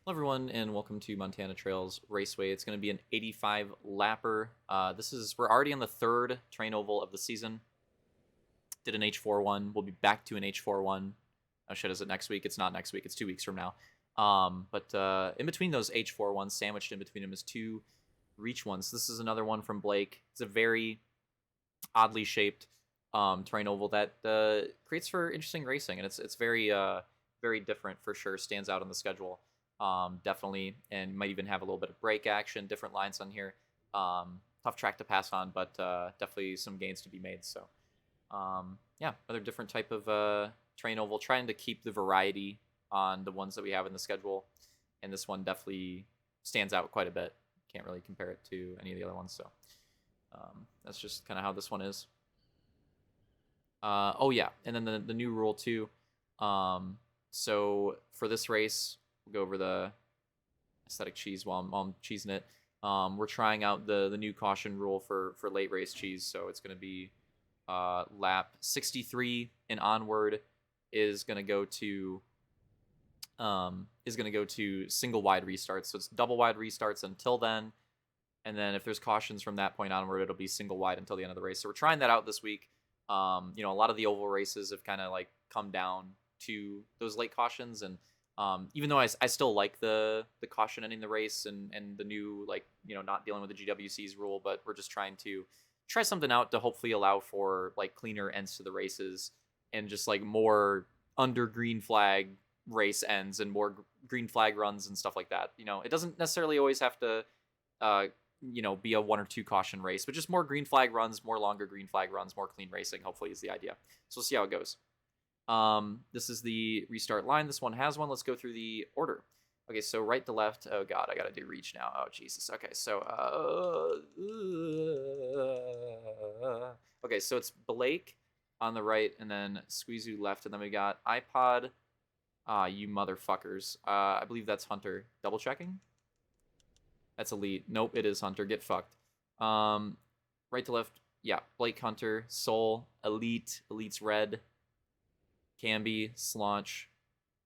Hello, everyone, and welcome to Montana Trails Raceway. It's going to be an 85 lapper. We're already on the third train oval of the season. Did an H4 one. We'll be back to an H4 one. Oh shit, is it next week? It's not next week. It's 2 weeks from now. But in between those H4 ones, sandwiched in between them is two reach ones. This is another one from Blake. It's a very oddly shaped terrain oval that creates for interesting racing, and it's very different for sure. Stands out on the schedule, definitely, and might even have a little bit of brake action. Different lines on here. Tough track to pass on, but definitely some gains to be made. So yeah, another different type of terrain oval, trying to keep the variety on the ones that we have in the schedule, and this one definitely stands out quite a bit. Can't really compare it to any of the other ones, so that's just kind of how this one is. Oh yeah, and then the new rule too. So for this race, we'll go over the aesthetic cheese while I'm cheesing it. We're trying out the new caution rule for late race cheese. So it's going to be lap 63 and onward is going to go to single wide restarts. So it's double wide restarts until then, and then if there's cautions from that point onward, it'll be single wide until the end of the race. So we're trying that out this week. A lot of the oval races have kind of like come down to those late cautions, and even though I still like the caution ending the race and the new, like, not dealing with the GWC's rule, but we're just trying to try something out to hopefully allow for like cleaner ends to the races and just like more under green flag race ends and more green flag runs and stuff like that. It doesn't necessarily always have to be a one or two caution race, but just more green flag runs, more longer green flag runs, more clean racing, hopefully, is the idea. So we'll see how it goes. This is the restart line. This one has one. Let's go through the order. Okay, so right to left. Oh god, I gotta do reach now. Oh Jesus. Okay, so okay, so it's Blake on the right, and then Squeezoo left, and then we got iPod. You motherfuckers. I believe that's Hunter. Double checking. That's Elite. Nope, it is Hunter. Get fucked. Right to left. Yeah, Blake, Hunter, Soul, Elite, Elite's red, Camby, Slaunch,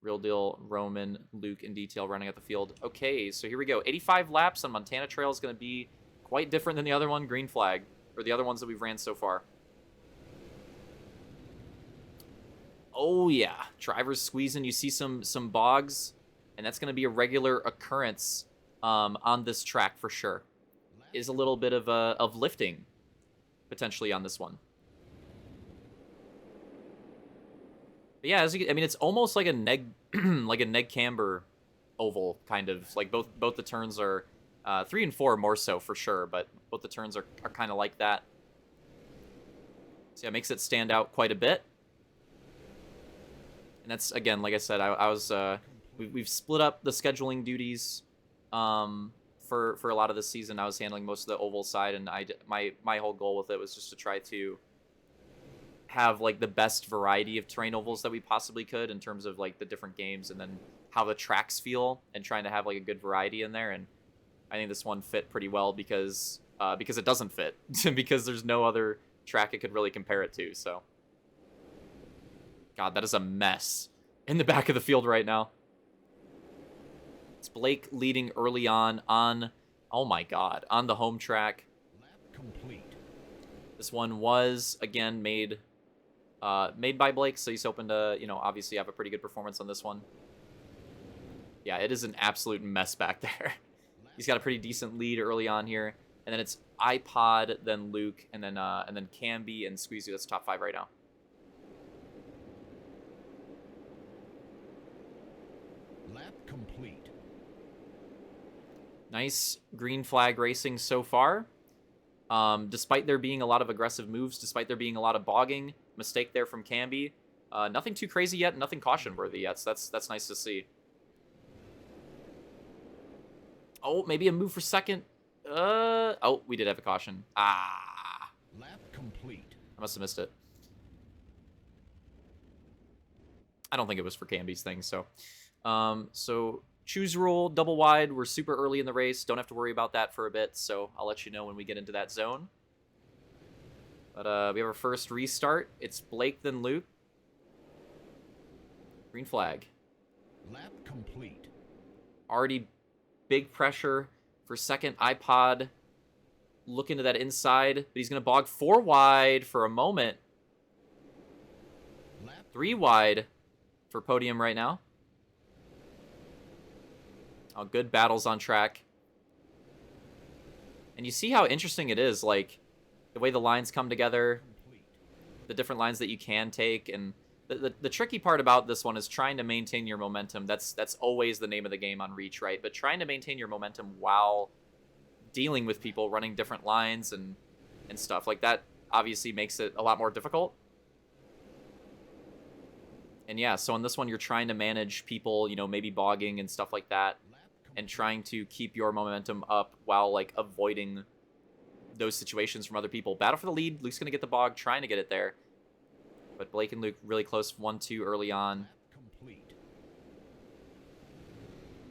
Real Deal, Roman, Luke, and Detail running at the field. Okay, so here we go. 85 laps on Montana Trail is going to be quite different than the other one, Green Flag, or the other ones that we've ran so far. Oh yeah, drivers squeezing. You see some bogs, and that's going to be a regular occurrence on this track for sure. Is a little bit of lifting potentially on this one. But yeah, it's almost like a neg like a neg camber oval kind of. Like both the turns are 3 and 4 more so for sure, but both the turns are kind of like that. So yeah, it makes it stand out quite a bit. And that's, again, like I said, we've split up the scheduling duties for a lot of this season. I was handling most of the oval side, and my whole goal with it was just to try to have like the best variety of terrain ovals that we possibly could in terms of like the different games, and then how the tracks feel, and trying to have like a good variety in there. And I think this one fit pretty well because it doesn't fit because there's no other track it could really compare it to. So God, that is a mess in the back of the field right now. It's Blake leading early on, oh my God, on the home track. Complete. This one was, again, made by Blake, so he's hoping to, obviously have a pretty good performance on this one. Yeah, it is an absolute mess back there. He's got a pretty decent lead early on here, and then it's iPod, then Luke, and then Camby and Squeezy. That's top 5 right now. Lap complete. Nice green flag racing so far. Despite there being a lot of aggressive moves, despite there being a lot of bogging, mistake there from Camby. Nothing too crazy yet, nothing caution worthy yet, so that's nice to see. Oh, maybe a move for second. Oh, we did have a caution. Lap complete. I must have missed it. I don't think it was for Camby's thing, so. So choose rule, double wide. We're super early in the race. Don't have to worry about that for a bit, so I'll let you know when we get into that zone. But we have our first restart. It's Blake, then Luke. Green flag. Lap complete. Already big pressure for second. iPod looking to that inside, but he's going to bog 4 wide for a moment. 3 wide for podium right now. Oh, good battles on track. And you see how interesting it is, like, the way the lines come together, the different lines that you can take, and the tricky part about this one is trying to maintain your momentum. That's always the name of the game on Reach, right? But trying to maintain your momentum while dealing with people running different lines and stuff like that obviously makes it a lot more difficult. And yeah, so on this one, you're trying to manage people, you know, maybe bogging and stuff like that, and trying to keep your momentum up while, like, avoiding those situations from other people. Battle for the lead. Luke's going to get the bog, trying to get it there. But Blake and Luke really close, 1-2 early on.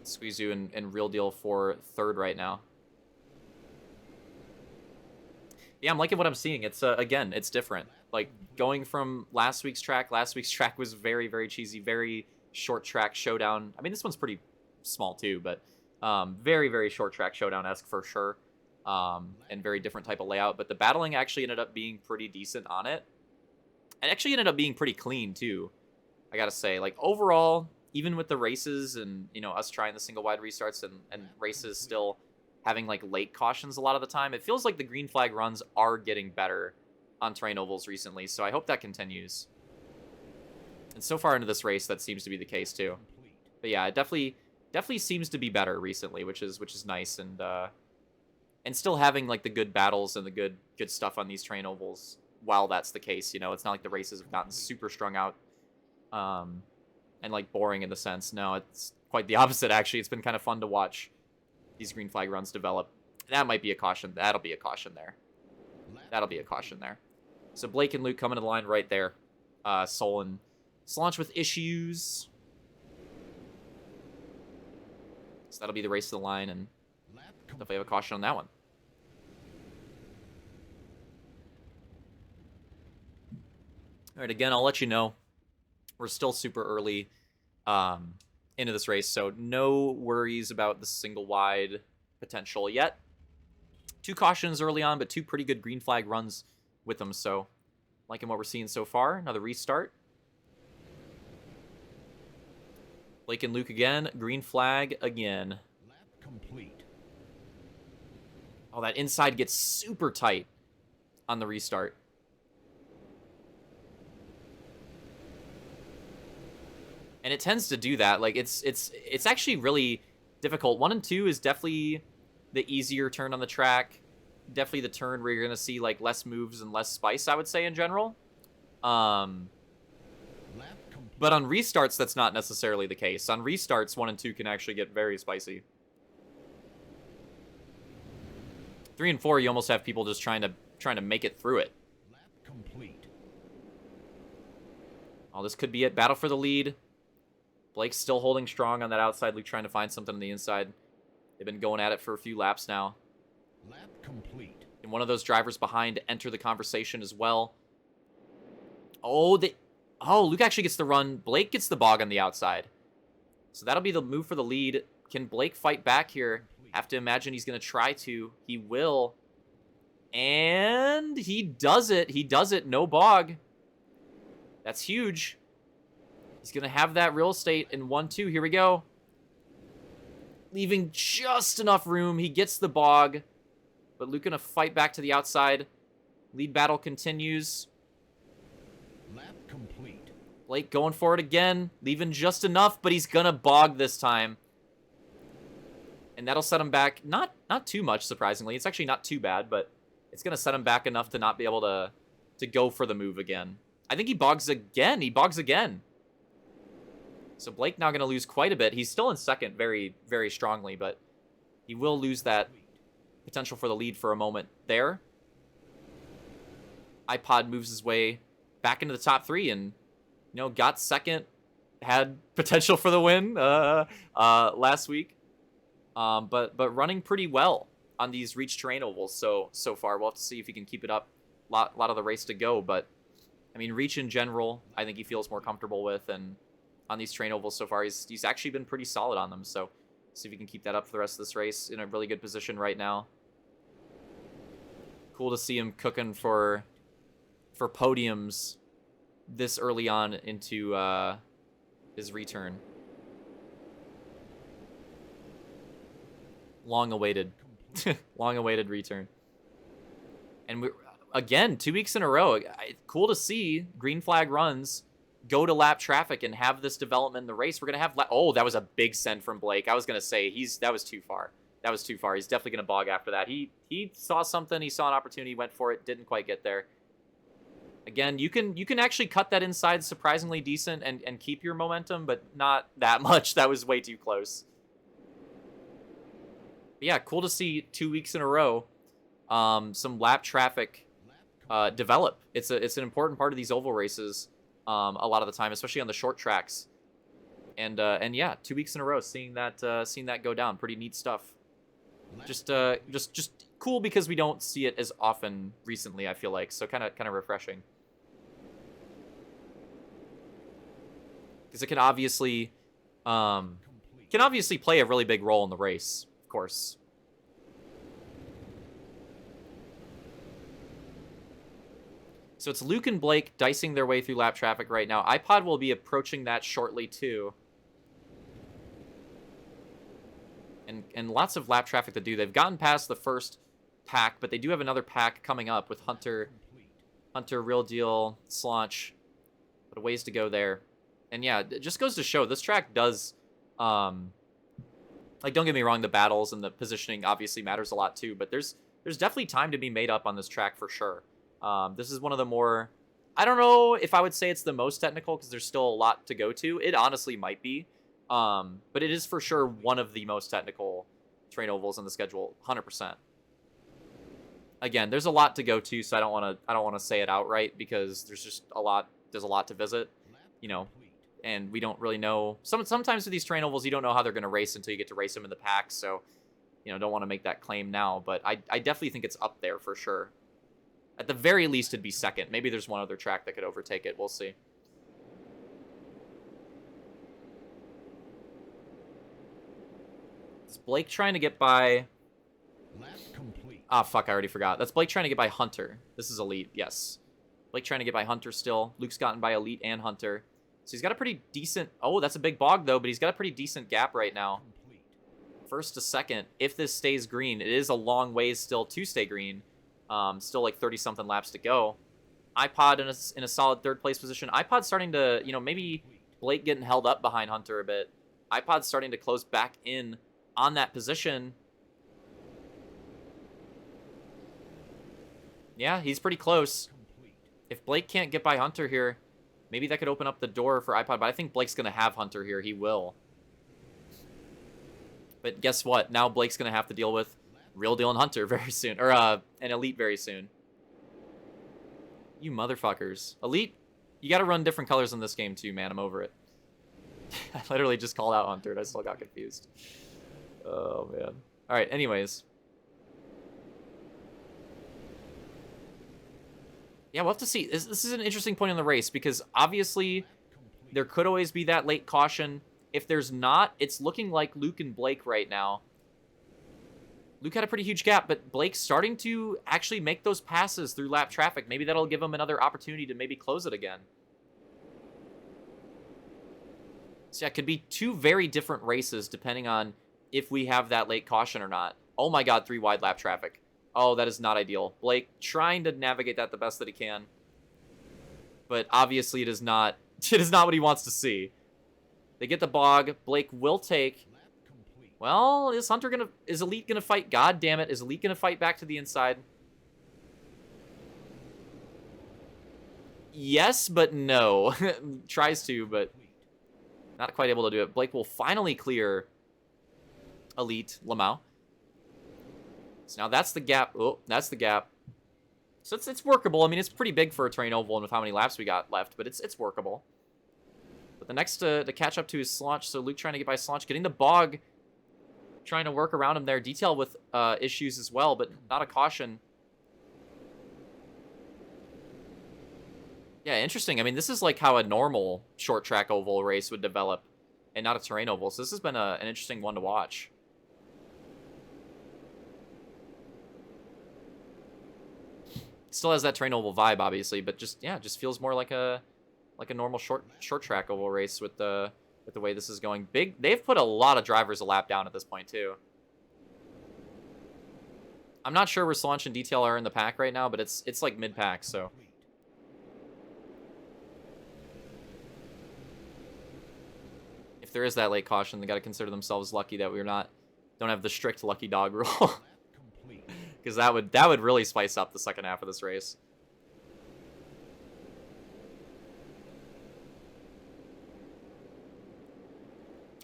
Squeezoo and Real Deal for third right now. Yeah, I'm liking what I'm seeing. It's, again, it's different. Like, going from last week's track was very, very cheesy, very short track showdown. I mean, this one's pretty small too, but very, very short track showdown-esque for sure, and very different type of layout. But the battling actually ended up being pretty decent on it. And actually ended up being pretty clean too, I gotta say. Like, overall, even with the races and, you know, us trying the single wide restarts and races still having, like, late cautions a lot of the time, it feels like the green flag runs are getting better on terrain ovals recently, so I hope that continues. And so far into this race, that seems to be the case too. But yeah, it definitely seems to be better recently, which is nice, and still having, like, the good battles and the good stuff on these terrain ovals while that's the case. You know, it's not like the races have gotten super strung out and, like, boring in the sense. No, it's quite the opposite, actually. It's been kind of fun to watch these green flag runs develop. That might be a caution. That'll be a caution there. That'll be a caution there. So Blake and Luke coming to the line right there. Sol and Solange with issues. So that'll be the race to the line, and definitely have a caution on that one. All right, again, I'll let you know. We're still super early into this race, so no worries about the single wide potential yet. 2 cautions early on, but 2 pretty good green flag runs with them, so liking what we're seeing so far. Another restart. Blake and Luke again. Green flag again. Lap complete. Oh, that inside gets super tight on the restart. And it tends to do that. Like, it's actually really difficult. 1 and 2 is definitely the easier turn on the track. Definitely the turn where you're going to see, like, less moves and less spice, I would say, in general. But on restarts, that's not necessarily the case. On restarts, 1 and 2 can actually get very spicy. 3 and 4, you almost have people just trying to make it through it. Lap complete. Oh, this could be it. Battle for the lead. Blake's still holding strong on that outside. Luke trying to find something on the inside. They've been going at it for a few laps now. Lap complete. And one of those drivers behind to enter the conversation as well. Oh, Luke actually gets the run. Blake gets the bog on the outside. So that'll be the move for the lead. Can Blake fight back here? Have to imagine he's going to try to. He will. And he does it. He does it. No bog. That's huge. He's going to have that real estate in 1-2. Here we go. Leaving just enough room. He gets the bog. But Luke going to fight back to the outside. Lead battle continues. Lap complete. Blake going for it again. Leaving just enough, but he's going to bog this time. And that'll set him back. Not too much, surprisingly. It's actually not too bad, but it's going to set him back enough to not be able to go for the move again. I think he bogs again. He bogs again. So Blake now going to lose quite a bit. He's still in second very, very strongly, but he will lose that potential for the lead for a moment there. iPod moves his way back into the top 3 and, you know, got second, had potential for the win last week. But running pretty well on these reach terrain ovals so far. We'll have to see if he can keep it up. Lot of the race to go, but I mean, reach in general, I think he feels more comfortable with, and on these terrain ovals so far, he's actually been pretty solid on them. So See if he can keep that up for the rest of this race. In a really good position right now. Cool to see him cooking for podiums this early on into his return. Long awaited. Long awaited return. And we again, 2 weeks in a row. Cool to see green flag runs go to lap traffic and have this development in the race. We're going to have... Oh, that was a big send from Blake. I was going to say, that was too far. That was too far. He's definitely going to bog after that. He saw something. He saw an opportunity, went for it, didn't quite get there. Again, you can actually cut that inside surprisingly decent and keep your momentum, but not that much. That was way too close. But yeah, cool to see 2 weeks in a row some lap traffic develop. It's an important part of these oval races a lot of the time, especially on the short tracks. And yeah, 2 weeks in a row seeing that go down. Pretty neat stuff. Just cool because we don't see it as often recently, I feel like. So kind of refreshing. Because it can obviously play a really big role in the race, of course. So it's Luke and Blake dicing their way through lap traffic right now. iPod will be approaching that shortly too. And lots of lap traffic to do. They've gotten past the first pack, but they do have another pack coming up with Hunter, Real Deal, Slaunch. But a ways to go there. And yeah, it just goes to show this track does, like, don't get me wrong, the battles and the positioning obviously matters a lot too, but there's definitely time to be made up on this track for sure. This is one of the more, I don't know if I would say it's the most technical because there's still a lot to go to. It honestly might be. But it is for sure one of the most technical train ovals on the schedule, 100%. Again, there's a lot to go to, so I don't want to say it outright because there's a lot to visit, you know, and we don't really know. Sometimes with these train ovals, you don't know how they're going to race until you get to race them in the pack, so, you know, don't want to make that claim now, but I definitely think it's up there for sure. At the very least, it'd be second. Maybe there's one other track that could overtake it. We'll see. Is Blake trying to get by... Ah, fuck, I already forgot. That's Blake trying to get by Hunter. This is Elite, yes. Blake trying to get by Hunter still. Luke's gotten by Elite and Hunter. So he's got a pretty decent... Oh, that's a big bog, though, but he's got a pretty decent gap right now. First to second, if this stays green. It is a long ways still to stay green. Still like 30-something laps to go. iPod in a solid third-place position. iPod's starting to, you know, maybe Blake getting held up behind Hunter a bit. iPod's starting to close back in on that position. Yeah, he's pretty close. If Blake can't get by Hunter here, maybe that could open up the door for iPod, but I think Blake's going to have Hunter here. He will. But guess what? Now Blake's going to have to deal with Real Deal and Hunter very soon. Or an Elite very soon. You motherfuckers. Elite, you got to run different colors in this game too, man. I'm over it. I literally just called out Hunter and I still got confused. Oh, man. All right, anyways. Yeah, we'll have to see. This is an interesting point in the race because obviously there could always be that late caution. If there's not, it's looking like Luke and Blake right now. Luke had a pretty huge gap, but Blake's starting to actually make those passes through lap traffic. Maybe that'll give him another opportunity to maybe close it again. So yeah, it could be two very different races depending on if we have that late caution or not. Oh my god, 3 wide lap traffic. Oh, that is not ideal. Blake trying to navigate that the best that he can. But obviously it is not what he wants to see. They get the bog. Blake will take. Well, is Elite gonna fight? God damn it. Is Elite gonna fight back to the inside? Yes, but no. Tries to, but not quite able to do it. Blake will finally clear Elite Lamau. So now that's the gap. Oh, that's the gap. So it's workable. I mean, it's pretty big for a train oval and with how many laps we got left, but it's workable. But the next to catch up to is Slaunch. So Luke trying to get by Slaunch, getting the bog, trying to work around him there. Detail with issues as well, but not a caution. Yeah, interesting. I mean, this is like how a normal short track oval race would develop. and not a terrain oval. So this has been an interesting one to watch. Still has that terrain oval vibe, obviously, but just feels more like a normal short track oval race with the way this is going. They've put a lot of drivers a lap down at this point too. I'm not sure where Solange and Detail are in the pack right now, but it's like mid pack, so. If there is that late caution, they got to consider themselves lucky that don't have the strict lucky dog rule. Because that would really spice up the second half of this race.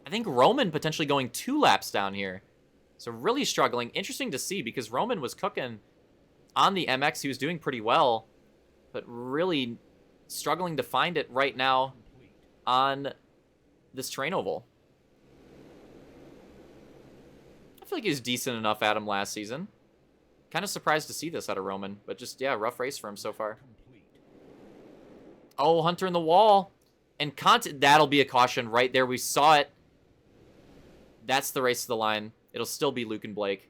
I think Roman potentially going 2 laps down here. So really struggling. Interesting to see because Roman was cooking on the MX. He was doing pretty well, but really struggling to find it right now on this terrain oval. I feel like he was decent enough at him last season. Kind of surprised to see this out of Roman, but just, yeah, rough race for him so far. Oh, Hunter in the wall. And that'll be a caution right there. We saw it. That's the race to the line. It'll still be Luke and Blake.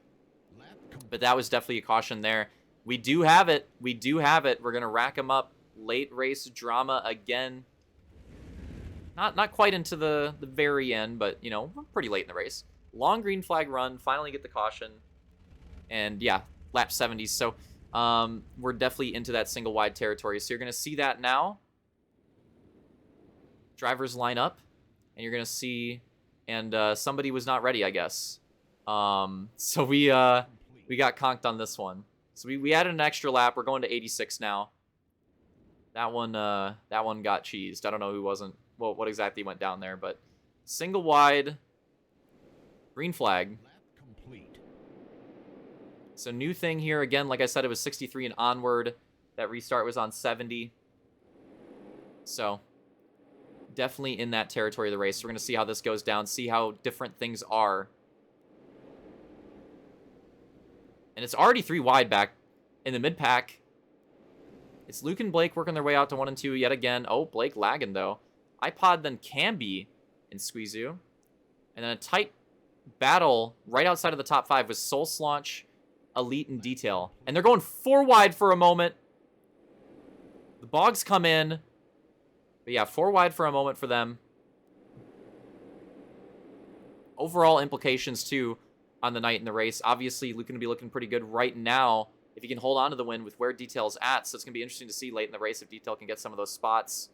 But that was definitely a caution there. We do have it. We do have it. We're going to rack them up. Late race drama again. Not quite into the very end, but, you know, we're pretty late in the race. Long green flag run. Finally get the caution. And, yeah, lap 70s. So we're definitely into that single wide territory. So you're going to see that now. Drivers line up. And you're going to see... And somebody was not ready, I guess. So we got conked on this one. So we added an extra lap. We're going to 86 now. That one got cheesed. I don't know who wasn't. Well, what exactly went down there, but single wide, green flag. So new thing here again. Like I said, it was 63 and onward. That restart was on 70. So definitely in that territory of the race. We're going to see how this goes down, see how different things are. And it's already 3 wide back in the mid-pack. It's Luke and Blake working their way out to 1 and 2 yet again. Oh, Blake lagging, though. iPod then Camby and Squeezu. And then a tight battle right outside of the top 5 with Soul Slaunch, Elite, and Detail. And they're going 4 wide for a moment. The Bogs come in. But yeah, 4 wide for a moment for them. Overall implications, too, on the night in the race. Obviously, Luke going to be looking pretty good right now if he can hold on to the win with where Detail's at. So it's going to be interesting to see late in the race if Detail can get some of those spots.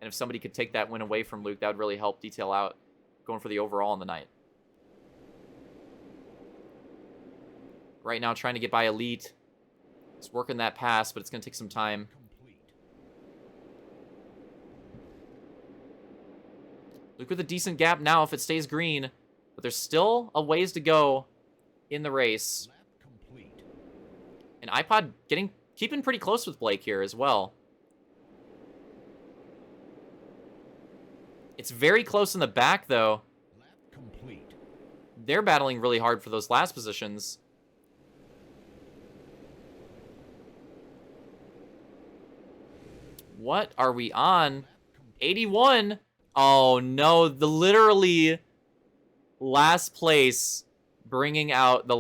And if somebody could take that win away from Luke, that would really help Detail out going for the overall in the night. Right now, trying to get by Elite. It's working that pass, but it's going to take some time. Luke with a decent gap now if it stays green. But there's still a ways to go in the race. And iPod keeping pretty close with Blake here as well. It's very close in the back, though. They're battling really hard for those last positions. What are we on? 81. Oh, no. The literally last place bringing out the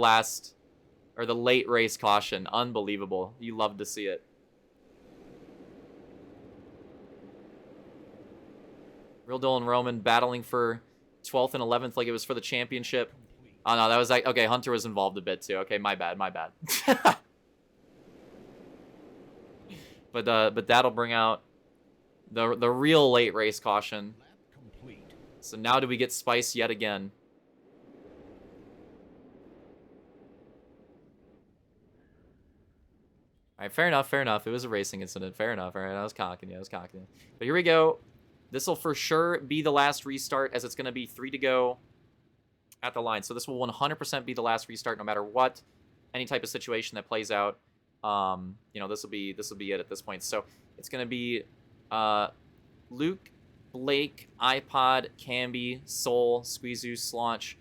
late race caution. Unbelievable. You love to see it. Real Dylan Roman battling for 12th and 11th like it was for the championship. Oh, no, that was like... Okay, Hunter was involved a bit, too. Okay, my bad. But that'll bring out the real late race caution. So now do we get Spice yet again? All right, fair enough. It was a racing incident. Fair enough. All right, I was cocking you. But here we go. This will for sure be the last restart, as it's going to be 3 to go at the line. So this will 100% be the last restart, no matter what, any type of situation that plays out. You know, this will be it at this point. So it's going to be Luke, Blake, iPod, Camby, Soul, Squeezu, Slaunch,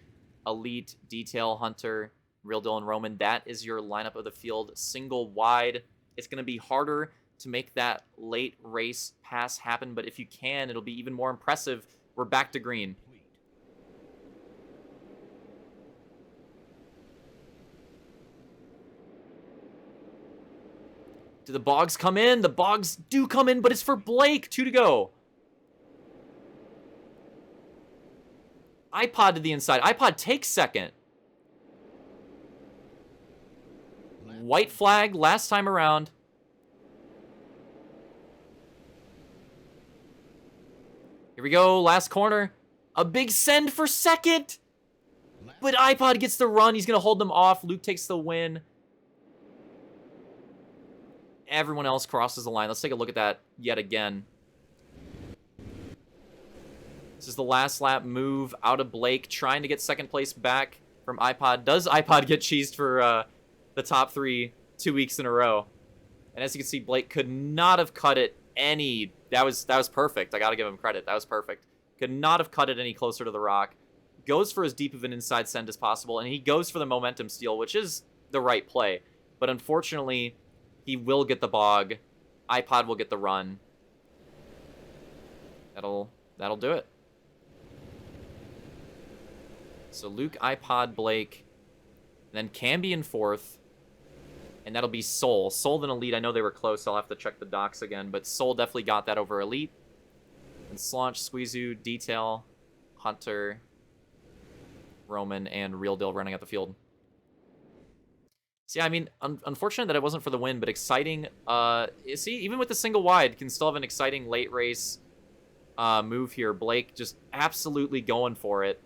Elite, Detail, Hunter, Real Dylan Roman. That is your lineup of the field, single wide. It's going to be harder to make that late race pass happen, but if you can, it'll be even more impressive. We're back to green. Do the bogs come in? The bogs do come in, but it's for Blake. 2 to go. iPod to the inside. iPod takes second. White flag last time around. Here we go. Last corner. A big send for second. But iPod gets the run. He's going to hold them off. Luke takes the win. Everyone else crosses the line. Let's take a look at that yet again. This is the last lap move out of Blake, trying to get second place back from iPod. Does iPod get cheesed for the top 3 2 weeks in a row? And as you can see, Blake could not have cut it any... That was perfect. I got to give him credit. That was perfect. Could not have cut it any closer to the rock. Goes for as deep of an inside send as possible, and he goes for the momentum steal, which is the right play. But unfortunately, he will get the bog. iPod will get the run. That'll do it. So Luke, iPod, Blake, then Camby in 4th, and that'll be Soul. Soul then Elite. I know they were close. I'll have to check the docs again, but Soul definitely got that over Elite. And Slaunch, Squeezoo, Detail, Hunter, Roman, and Real Deal running out the field. So yeah, I mean, unfortunate that it wasn't for the win, but exciting. See, even with the single wide, can still have an exciting late race move here. Blake just absolutely going for it.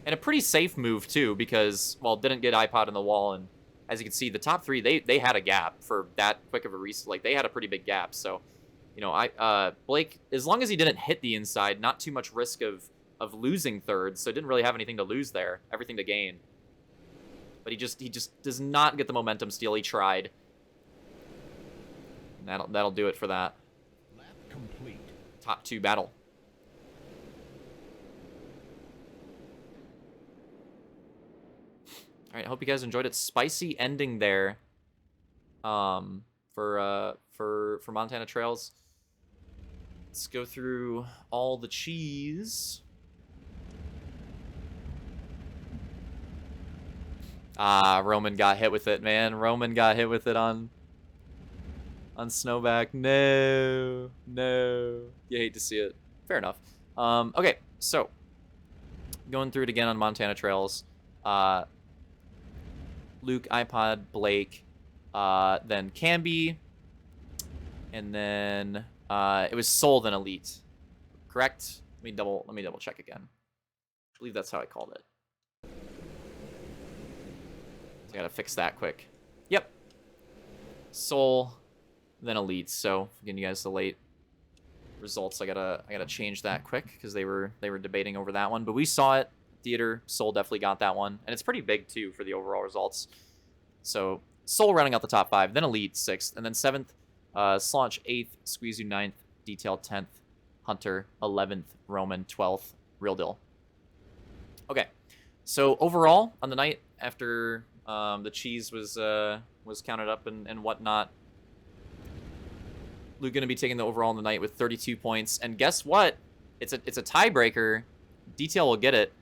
And a pretty safe move, too, because, well, didn't get iPod in the wall. And as you can see, the top 3, they had a gap for that quick of a reset. Like, they had a pretty big gap. So, you know, Blake, as long as he didn't hit the inside, not too much risk of losing third. So didn't really have anything to lose there. Everything to gain. But he just does not get the momentum steal. He tried. And that'll do it for that. Lap complete. Top 2 battle. All right, I hope you guys enjoyed it. Spicy ending there. For Montana Trails. Let's go through all the cheese. Roman got hit with it, man. Roman got hit with it on Snowback. No. You hate to see it. Fair enough. Okay, so going through it again on Montana Trails. Luke, iPod, Blake, then Camby, and then it was Soul then Elite. Correct? Let me double check again. I believe that's how I called it. So I gotta fix that quick. Yep. Soul, then Elite. So again, you guys the late results. I gotta change that quick because they were debating over that one. But we saw it. Theater, Soul definitely got that one. And it's pretty big too for the overall results. So Soul running out the top 5, then Elite 6th, and then 7th, Slaunch 8th, Squeezoo 9th, Detail 10th, Hunter 11th, Roman 12th, Real Deal. Okay. So overall on the night after the cheese was counted up and whatnot, Luke going to be taking the overall on the night with 32 points. And guess what? It's a tiebreaker. Detail will get it.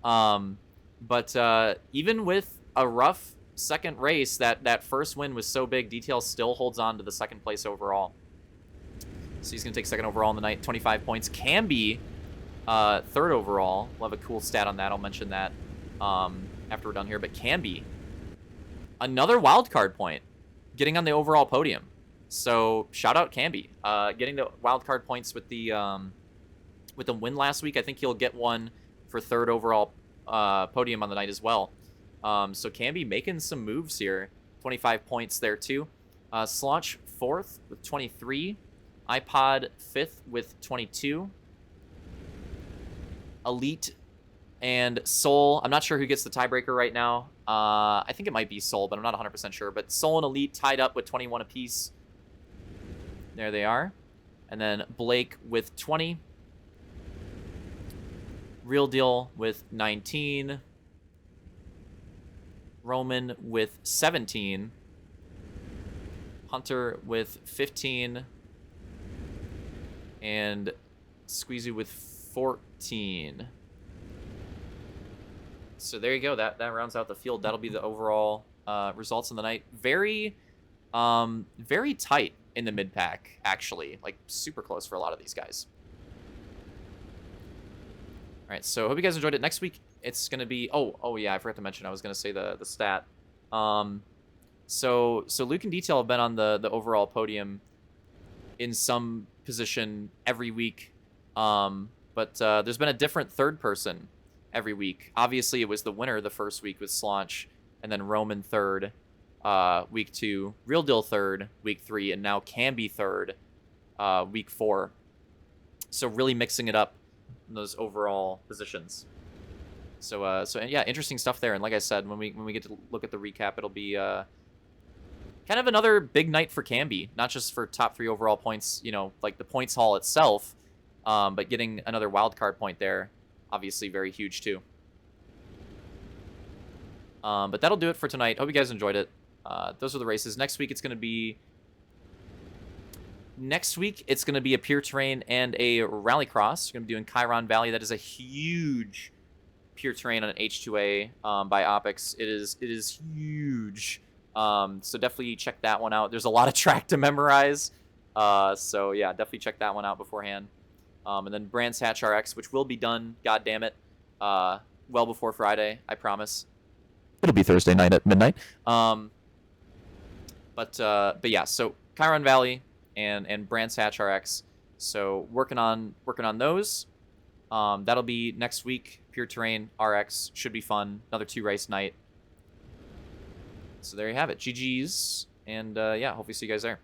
But even with a rough second race, that first win was so big, Detail still holds on to the second place overall. So he's going to take second overall on the night, 25 points. Camby, third overall. We'll have a cool stat on that. I'll mention that after we're done here. But Camby, another wild card point, getting on the overall podium. So shout out Camby, getting the wild card points with the win last week. I think he'll get one for third overall podium on the night as well. So Camby making some moves here. 25 points there too. Slaunch 4th with 23. iPod 5th with 22. Elite and Soul. I'm not sure who gets the tiebreaker right now. I think it might be Soul, but I'm not 100% sure. But Soul and Elite tied up with 21 apiece. There they are. And then Blake with 20. Real Deal with 19. Roman with 17. Hunter with 15. And Squeezoo with 14. So there you go. That rounds out the field. That'll be the overall results of the night. Very Very tight in the mid pack, actually. Like, super close for a lot of these guys. All right, so hope you guys enjoyed it. Next week, it's going to be... Oh, yeah, I forgot to mention. I was going to say the stat. So Luke and Detail have been on the overall podium in some position every week. But there's been a different third person every week. Obviously, it was the winner the first week with Slaunch, and then Roman third week 2, Real Deal third week 3, and now Camby third week 4. So really mixing it up in those overall positions. So and yeah, interesting stuff there. And like I said, when we get to look at the recap, it'll be kind of another big night for Camby, not just for top 3 overall points, you know, like the points haul itself, but getting another wildcard point there, obviously very huge too. But that'll do it for tonight. Hope you guys enjoyed it. Those are the races. Next week, it's going to be a pure terrain and a rallycross. We're going to be doing Chiron Valley. That is a huge pure terrain on an H2A by Opix. It is huge. So definitely check that one out. There's a lot of track to memorize. So yeah, definitely check that one out beforehand. And then Brands Hatch RX, which will be done, god damn it, well before Friday, I promise. It'll be Thursday night at midnight. But yeah, so Chiron Valley and Brands Hatch RX. So working on those. That'll be next week. Pure Terrain RX should be fun. Another 2-race night. So there you have it. GG's, and yeah, hopefully see you guys there.